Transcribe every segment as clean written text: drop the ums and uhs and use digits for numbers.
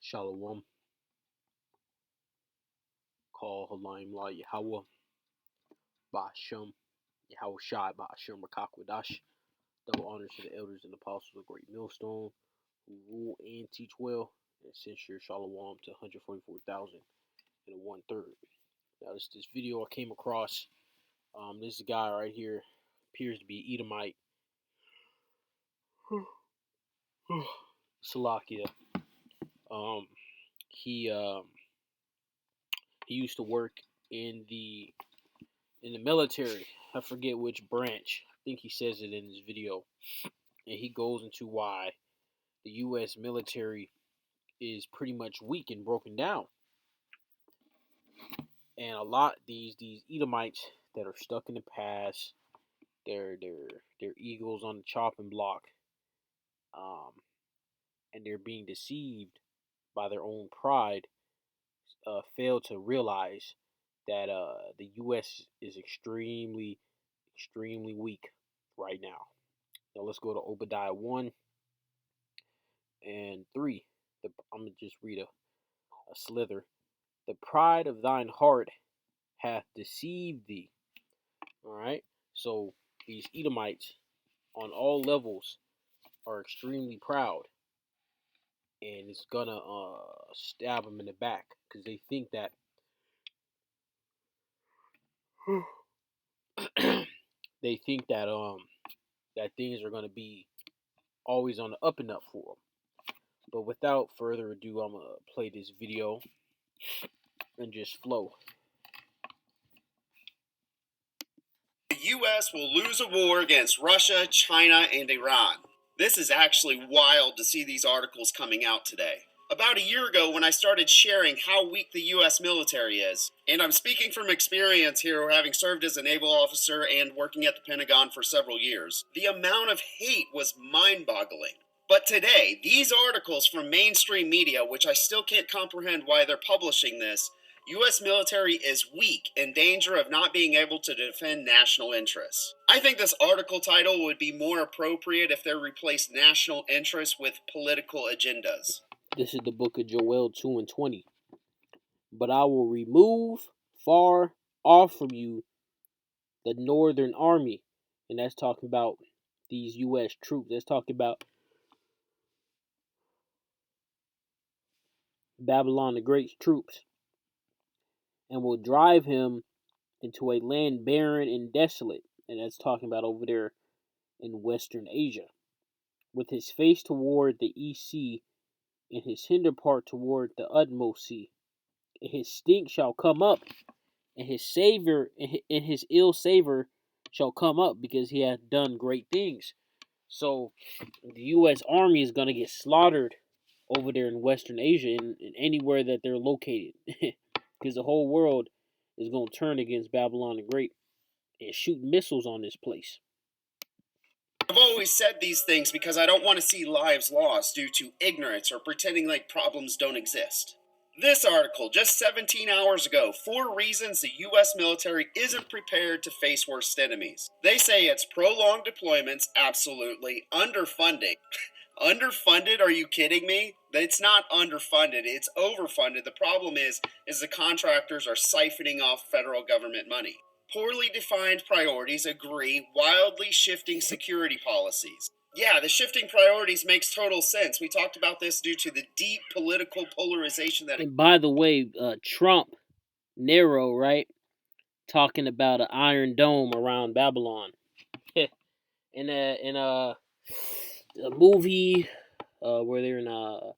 Shalom, call Halayim La Yahweh, Ba'ashem, Yahweh Shai, Ba'ashem Rakakwadash. Double honors to the elders and apostles of Great Millstone who rule and teach well, and censure Shalom to 144,000 and a one third. Now, this video I came across. This guy right here appears to be Edomite. Salakia. He used to work in the military. I forget which branch. I think he says it in his video, and he goes into why the U.S. military is pretty much weak and broken down. And a lot these Edomites that are stuck in the past, they're eagles on the chopping block, and they're being deceived by their own pride. Fail to realize that the U.S. is extremely weak right now. Now let's go to Obadiah 1 and 3. I'm going to just read a slither. The pride of thine heart hath deceived thee. All right. So these Edomites on all levels are extremely proud, and it's gonna stab them in the back because they think that that things are gonna be always on the up and up for them. But without further ado, I'm gonna play this video and just flow. The U.S. will lose a war against Russia, China, and Iran. This is actually wild to see these articles coming out today. About a year ago, when I started sharing how weak the U.S. military is, and I'm speaking from experience here, having served as a naval officer and working at the Pentagon for several years, the amount of hate was mind-boggling. But today, these articles from mainstream media, which I still can't comprehend why they're publishing this, U.S. military is weak, in danger of not being able to defend national interests. I think this article title would be more appropriate if they replaced national interests with political agendas. This is the book of Joel 2 and 20. But I will remove far off from you the northern army. And that's talking about these U.S. troops. That's talking about Babylon the Great's troops. And will drive him into a land barren and desolate. And that's talking about over there in Western Asia. With his face toward the east sea, and his hinder part toward the utmost sea. And his stink shall come up, and his savor and his ill savor shall come up, because he hath done great things. So the U.S. Army is going to get slaughtered over there in Western Asia and anywhere that they're located, because the whole world is going to turn against Babylon the Great and shoot missiles on this place. I've always said these things because I don't want to see lives lost due to ignorance or pretending like problems don't exist. This article, just 17 hours ago, 4 reasons the U.S. military isn't prepared to face worst enemies. They say it's prolonged deployments, absolutely, underfunding. Underfunded? Are you kidding me? It's not underfunded, it's overfunded. The problem is the contractors are siphoning off federal government money. Poorly defined priorities, agree, wildly shifting security policies. Yeah, the shifting priorities makes total sense. We talked about this due to the deep political polarization that... And by the way, Trump, Nero, right? Talking about an iron dome around Babylon. in a movie where they're in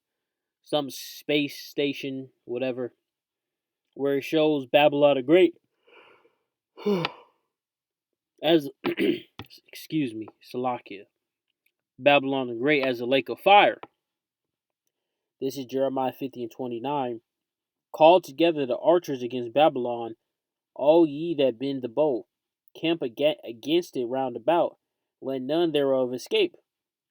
some space station, whatever, where it shows Babylon the Great as excuse me, Salakia. Babylon the Great as a lake of fire. This is Jeremiah 50 and 29. Call together the archers against Babylon, all ye that bend the bow. Camp against it round about. Let none thereof escape.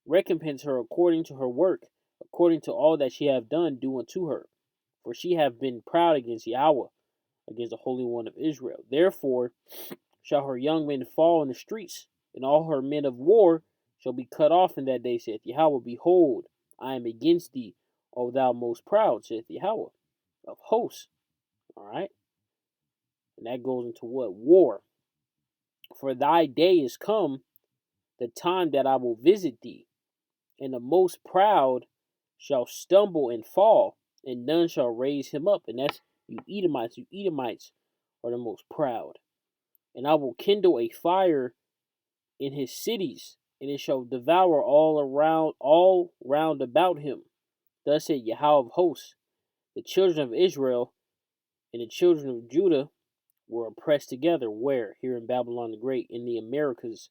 Recompense her according to her work, according to all that she hath done, do unto her. For she hath been proud against Yahweh, against the Holy One of Israel. Therefore shall her young men fall in the streets, and all her men of war shall be cut off in that day, saith Yahweh. Behold, I am against thee, O thou most proud, saith Yahweh of hosts. All right. And that goes into what? War. For thy day is come, the time that I will visit thee, and the most proud shall stumble and fall, and none shall raise him up. And that's you Edomites. You Edomites are the most proud. And I will kindle a fire in his cities, and it shall devour all round about him. Thus said Yahweh of hosts, the children of Israel and the children of Judah were oppressed together. Where? Here in Babylon the Great, in the Americas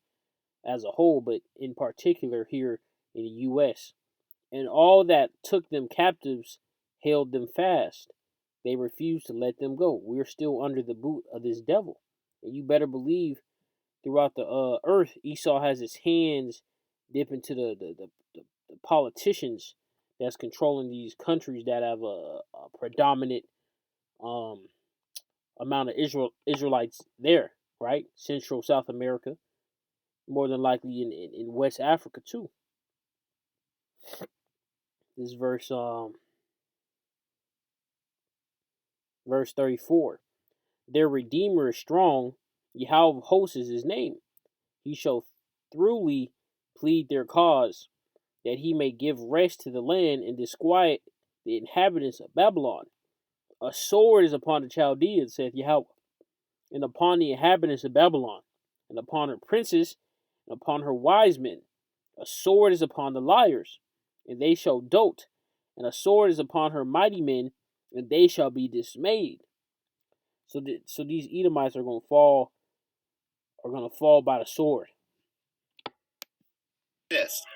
as a whole, but in particular here in the U.S. And all that took them captives held them fast. They refused to let them go. We're still under the boot of this devil. And you better believe throughout the earth, Esau has his hands dip into the politicians that's controlling these countries that have a predominant amount of Israelites there, right? Central South America, more than likely in West Africa too. This verse 34. Their Redeemer is strong, Yahweh of hosts is his name. He shall throughly plead their cause, that he may give rest to the land and disquiet the inhabitants of Babylon. A sword is upon the Chaldeans, saith Yahweh, and upon the inhabitants of Babylon, and upon her princes, and upon her wise men. A sword is upon the liars, and they shall dote, and a sword is upon her mighty men, and they shall be dismayed. So these Edomites are going to fall by the sword.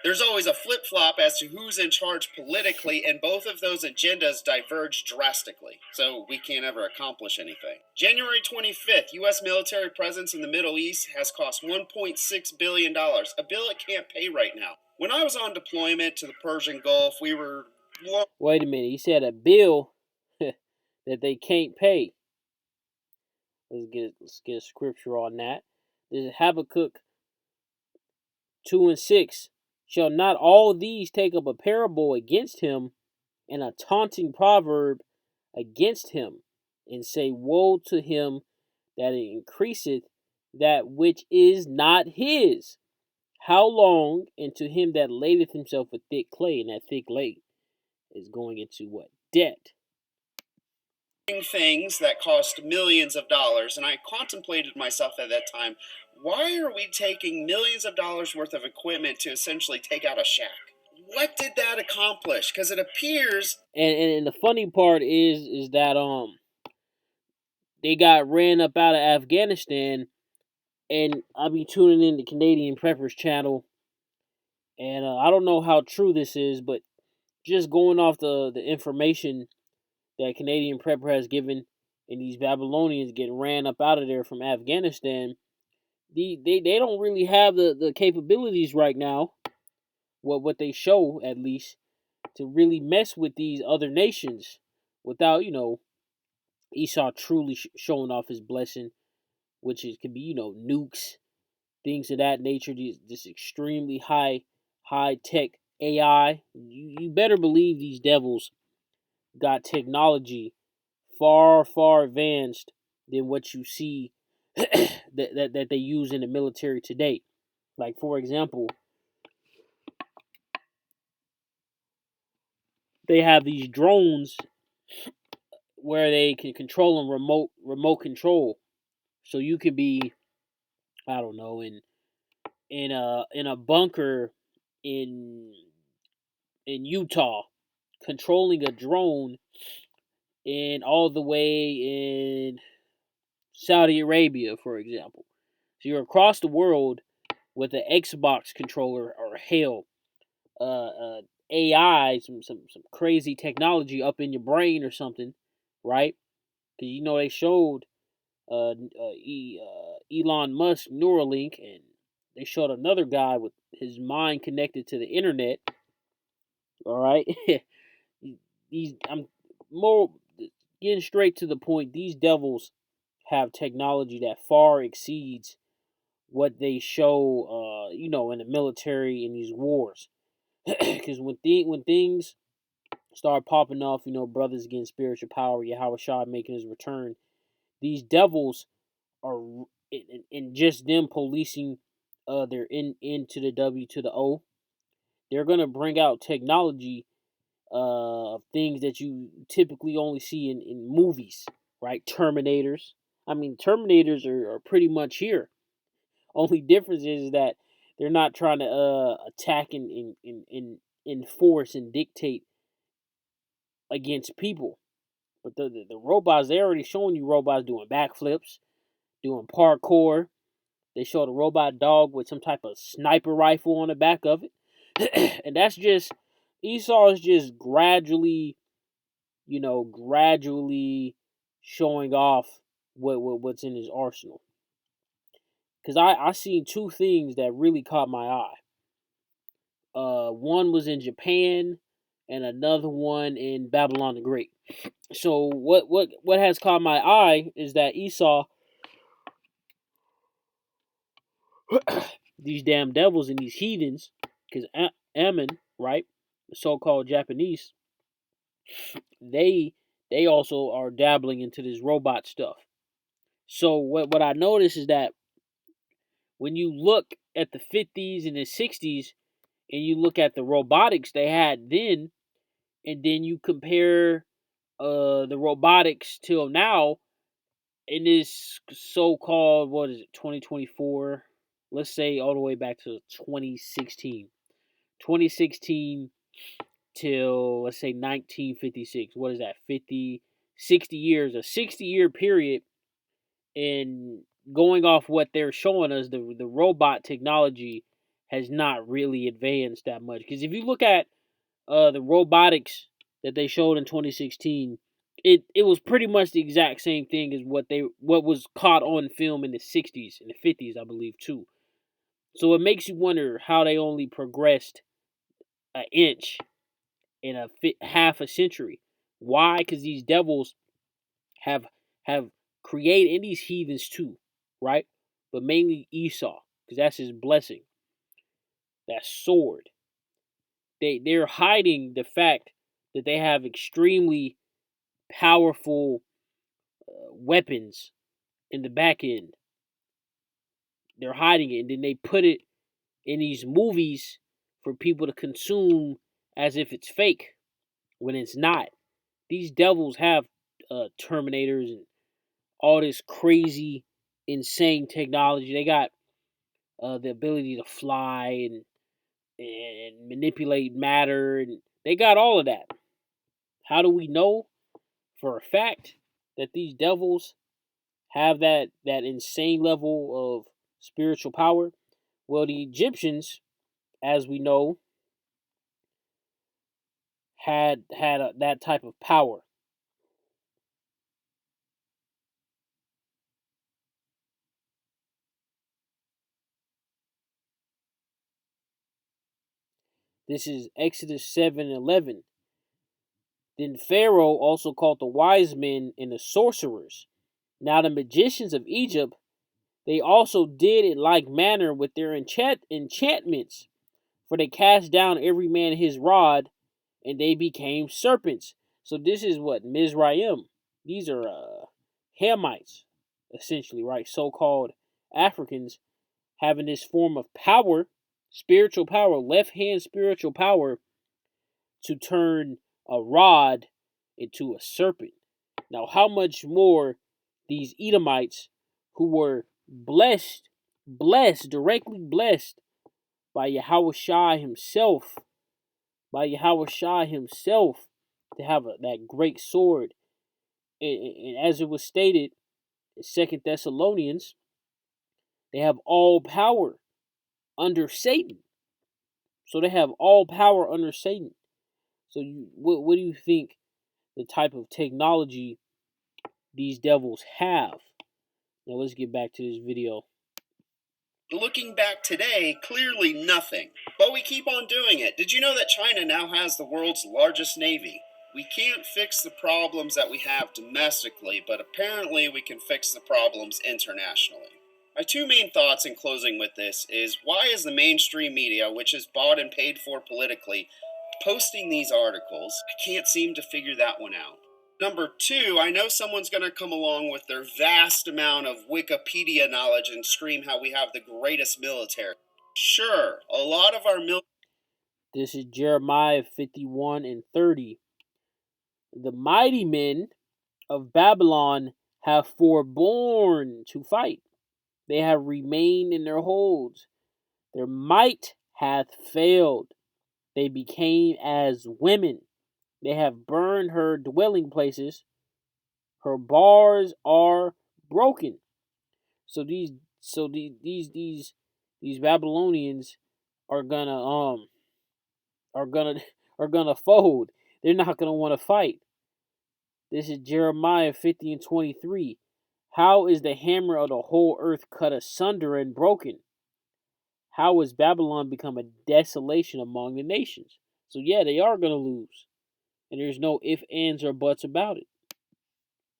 There's always a flip-flop as to who's in charge politically, and both of those agendas diverge drastically, so we can't ever accomplish anything. January 25th, U.S. military presence in the Middle East has cost $1.6 billion, a bill it can't pay right now. When I was on deployment to the Persian Gulf, we were... Wait a minute, he said a bill that they can't pay. Let's get a scripture on that. This is Habakkuk 2:6. Shall not all these take up a parable against him, and a taunting proverb against him, and say, Woe to him that increaseth that which is not his? How long? And to him that ladeth himself with thick clay, and that thick clay is going into what? Debt. Things that cost millions of dollars, and I contemplated myself at that time, why are we taking millions of dollars worth of equipment to essentially take out a shack? What did that accomplish? Because it appears... And the funny part is that they got ran up out of Afghanistan, and I'll be tuning in the Canadian Preppers channel, and I don't know how true this is, but just going off the information that Canadian Prepper has given, and these Babylonians get ran up out of there from Afghanistan, they don't really have the capabilities right now, what they show at least, to really mess with these other nations without, Esau truly showing off his blessing, which could be, nukes, things of that nature, this extremely high tech AI. You better believe these devils got technology far advanced than what you see that they use in the military today. Like, for example, they have these drones where they can control them remote control. So you could be, I don't know, in a bunker in Utah, controlling a drone, and all the way in Saudi Arabia, for example. So you're across the world with an Xbox controller, or hell, AI, some crazy technology up in your brain or something, right? Because they showed Elon Musk Neuralink, and they showed another guy with his mind connected to the internet. All right, I'm more getting straight to the point. These devils have technology that far exceeds what they show, in the military in these wars. Because when things start popping off, brothers against spiritual power, Yahweh Shah making his return. These devils are in just them policing their into the W to the O. They're gonna bring out technology of things that you typically only see in movies, right? Terminators. I mean, Terminators are pretty much here. Only difference is that they're not trying to attack and enforce and dictate against people. But the robots, they already showing you robots doing backflips, doing parkour. They showed a robot dog with some type of sniper rifle on the back of it. And that's just, Esau is just gradually showing off what's in his arsenal. Because I seen two things that really caught my eye. One was in Japan, and another one in Babylon the Great. So what has caught my eye is that Esau, these damn devils and these heathens, because Ammon, right, the so-called Japanese, they also are dabbling into this robot stuff. So what I noticed is that when you look at the 50s and the 60s, and you look at the robotics they had then, and then you compare the robotics till now in this so-called, what is it, 2024, let's say all the way back to 2016 till, let's say, 1956. What is that, 50, 60 years, a 60-year period. And going off what they're showing us, the robot technology has not really advanced that much. Because if you look at the robotics that they showed in 2016, it was pretty much the exact same thing as what was caught on film in the 60s and the 50s, I believe, too. So it makes you wonder how they only progressed an inch in half a century. Why? Because these devils have created, and these heathens too, right? But mainly Esau, because that's his blessing. That sword. They're hiding the fact that they have extremely powerful weapons in the back end. They're hiding it, and then they put it in these movies for people to consume as if it's fake when it's not. These devils have Terminators and all this crazy, insane technology. They got the ability to fly and manipulate matter, and they got all of that. How do we know for a fact that these devils have that insane level of spiritual power? Well, the Egyptians, as we know, had that type of power. This is Exodus 7:11. Then Pharaoh also called the wise men and the sorcerers. Now the magicians of Egypt, they also did in like manner with their enchantments, for they cast down every man his rod, and they became serpents. So this is what Mizraim. These are Hamites, essentially, right? So-called Africans having this form of power, spiritual power, left hand spiritual power, to turn a rod into a serpent. Now, how much more these Edomites who were directly blessed by Yahweh Shai himself, to have that great sword. And as it was stated in 2 Thessalonians, they have all power under Satan. So they have all power under Satan. So what do you think the type of technology these devils have? Now let's get back to this video. Looking back today, clearly nothing. But we keep on doing it. Did you know that China now has the world's largest navy? We can't fix the problems that we have domestically, but apparently we can fix the problems internationally. My two main thoughts in closing with this is, why is the mainstream media, which is bought and paid for politically, posting these articles. I can't seem to figure that one out. Number two, I know someone's going to come along with their vast amount of Wikipedia knowledge and scream how we have the greatest military. Sure, a lot of our military. This is Jeremiah 51 and 30. The mighty men of Babylon have forborne to fight. They have remained in their holds. Their might hath failed. They became as women. They have burned her dwelling places. Her bars are broken. So these Babylonians are gonna fold. They're not gonna want to fight. This is Jeremiah 50 and 23. How is the hammer of the whole earth cut asunder and broken? How has Babylon become a desolation among the nations? So yeah, they are gonna lose. And there's no ifs, ands, or buts about it.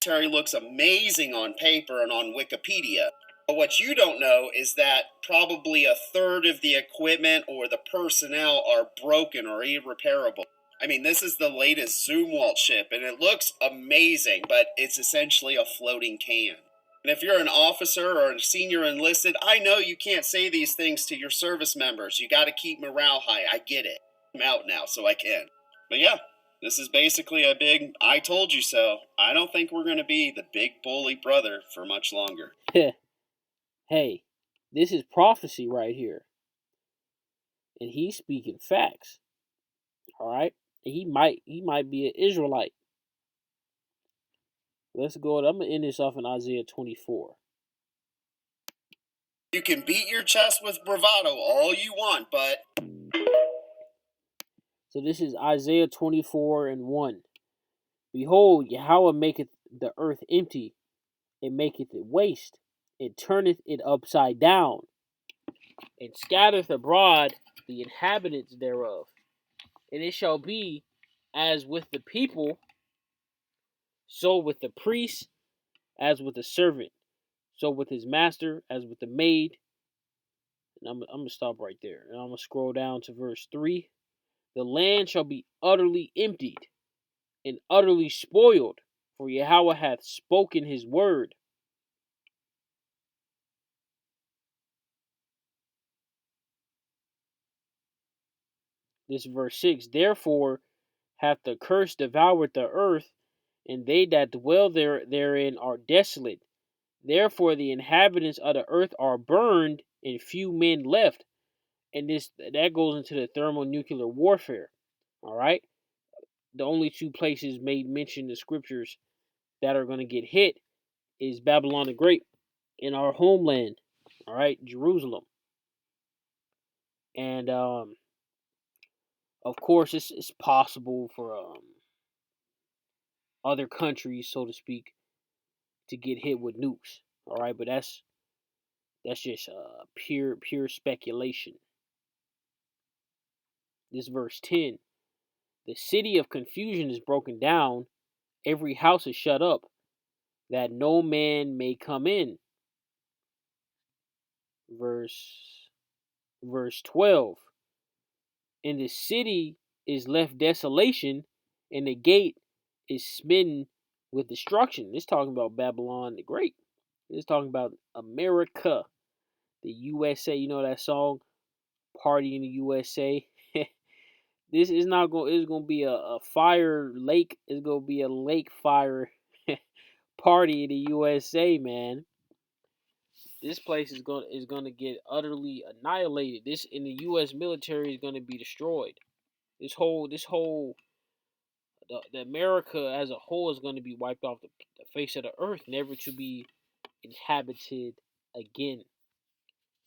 Military looks amazing on paper and on Wikipedia. But what you don't know is that probably a third of the equipment or the personnel are broken or irreparable. I mean, this is the latest Zumwalt ship, and it looks amazing, but it's essentially a floating can. And if you're an officer or a senior enlisted, I know you can't say these things to your service members. You got to keep morale high. I get it. I'm out now, so I can. But yeah, this is basically a big I told you so. I don't think we're going to be the big bully brother for much longer. Hey, this is prophecy right here. And he's speaking facts. All right? And he might be an Israelite. Let's go. I'm going to end this off in Isaiah 24. You can beat your chest with bravado all you want, but... So this is Isaiah 24 and 1. Behold, Yahweh maketh the earth empty, it maketh it waste, it turneth it upside down, and scattereth abroad the inhabitants thereof. And it shall be as with the people, so with the priest, as with the servant, so with his master, as with the maid. And I'm going to stop right there. And I'm going to scroll down to verse 3. The land shall be utterly emptied and utterly spoiled, for Yahweh hath spoken his word. This verse 6. Therefore hath the curse devoured the earth, and they that dwell therein are desolate. Therefore the inhabitants of the earth are burned, and few men left. And that goes into the thermonuclear warfare. All right. The only two places made mention in the scriptures that are going to get hit is Babylon the Great in our homeland. All right, Jerusalem. And of course, it's possible for other countries, so to speak, to get hit with nukes. All right, but that's just pure speculation. This verse 10. The city of confusion is broken down, every house is shut up, that no man may come in. Verse 12. And the city is left desolation, and the gate is smitten with destruction. It's talking about Babylon the Great. It's talking about America, the USA. You know that song, Party in the USA? This is not going. It's going to be a fire lake. It's going to be a lake fire party in the USA, man. This place is going to get utterly annihilated. This in the U.S. military is going to be destroyed. This whole the America as a whole is going to be wiped off the face of the earth, never to be inhabited again.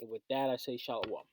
And with that, I say shalom.